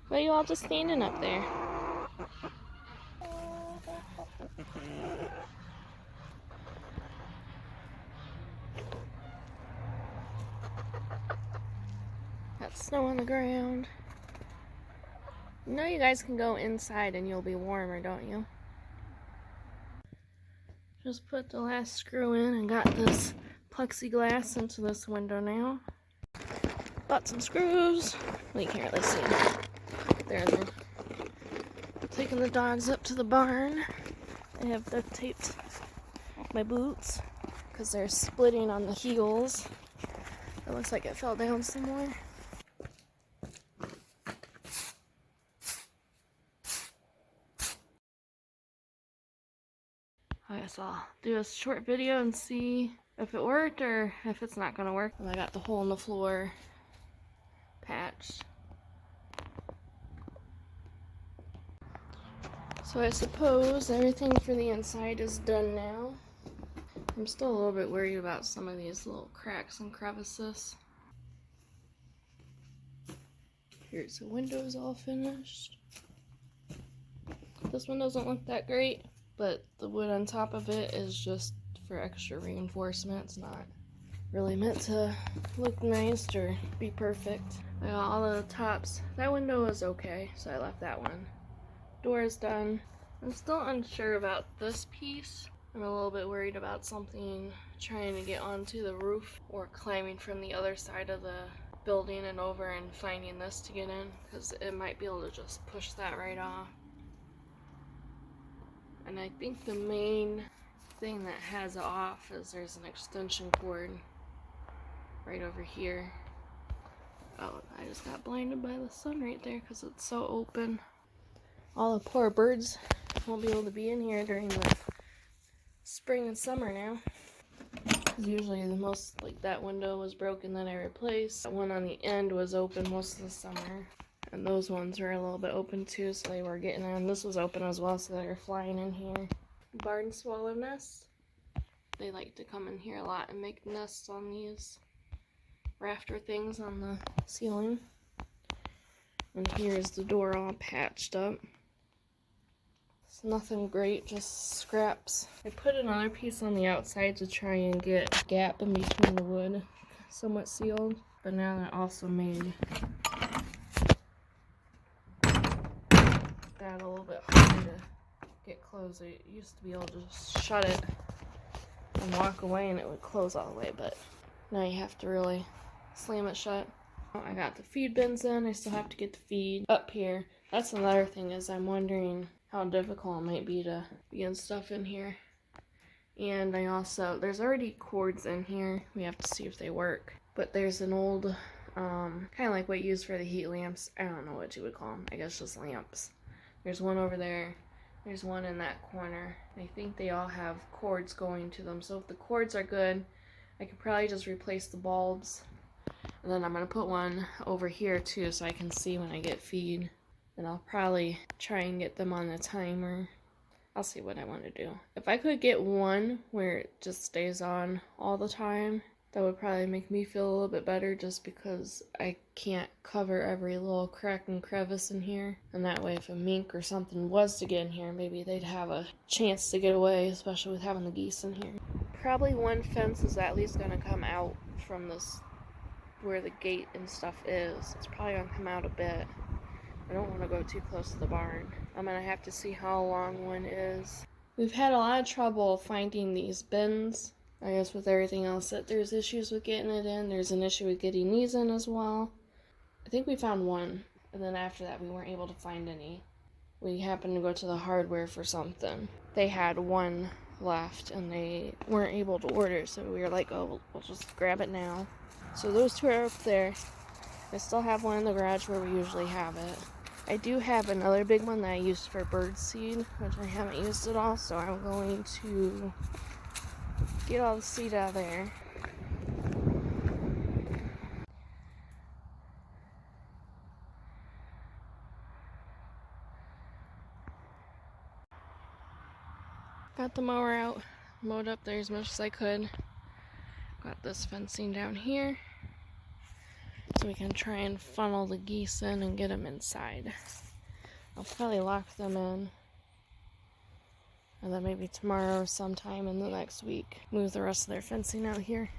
Why are you all just standing up there? Got snow on the ground. You know you guys can go inside and you'll be warmer, don't you? Just put the last screw in and got this plexiglass into this window now. Bought some screws. Wait here, let's see. There they're taking the dogs up to the barn. I have duct taped my boots because they're splitting on the heels. It looks like it fell down somewhere. I guess I'll do a short video and see if it worked or if it's not gonna work. And I got the hole in the floor patched. So I suppose everything for the inside is done now. I'm still a little bit worried about some of these little cracks and crevices. Here's the windows all finished. This one doesn't look that great, but the wood on top of it is just for extra reinforcement. It's not really meant to look nice or be perfect. I got all the tops. That window is okay, so I left that one. Door is done. I'm still unsure about this piece. I'm a little bit worried about something trying to get onto the roof or climbing from the other side of the building and over and finding this to get in, because it might be able to just push that right off. And I think the main thing that has it off is there's an extension cord right over here. Oh, I just got blinded by the sun right there because it's so open. All the poor birds won't be able to be in here during the spring and summer now. Because usually the most, like that window was broken that I replaced. That one on the end was open most of the summer. And those ones were a little bit open too, so they were getting in. This was open as well, so they were flying in here. Barn swallow nests. They like to come in here a lot and make nests on these rafter things on the ceiling. And here's the door all patched up. It's nothing great, just scraps. I put another piece on the outside to try and get a gap in between the wood somewhat sealed, but now that also made that a little bit harder to get closed. I used to be able to just shut it and walk away and it would close all the way, but now you have to really slam it shut. I got the feed bins in. I still have to get the feed up here. That's another thing, is I'm wondering how difficult it might be to begin stuff in here. And I also, there's already cords in here. We have to see if they work. But there's an old, kind of like what you use for the heat lamps. I don't know what you would call them. I guess just lamps. There's one over there. There's one in that corner. I think they all have cords going to them. So if the cords are good, I could probably just replace the bulbs. And then I'm going to put one over here too so I can see when I get feed. And I'll probably try and get them on the timer. I'll see what I want to do. If I could get one where it just stays on all the time, that would probably make me feel a little bit better, just because I can't cover every little crack and crevice in here. And that way if a mink or something was to get in here, maybe they'd have a chance to get away, especially with having the geese in here. Probably one fence is at least going to come out from this, where the gate and stuff is. It's probably going to come out a bit. I don't want to go too close to the barn. I'm going to have to see how long one is. We've had a lot of trouble finding these bins. I guess with everything else that there's issues with getting it in. There's an issue with getting these in as well. I think we found one, and then after that we weren't able to find any. We happened to go to the hardware for something. They had one left and they weren't able to order, so we were like, oh, we'll just grab it now. So those two are up there. I still have one in the garage where we usually have it. I do have another big one that I used for bird seed, which I haven't used at all, so I'm going to get all the seed out of there. Got the mower out, mowed up there as much as I could. Got this fencing down here. so we can try and funnel the geese in and get them inside. I'll probably lock them in, and then maybe tomorrow or sometime in the next week move the rest of their fencing out here.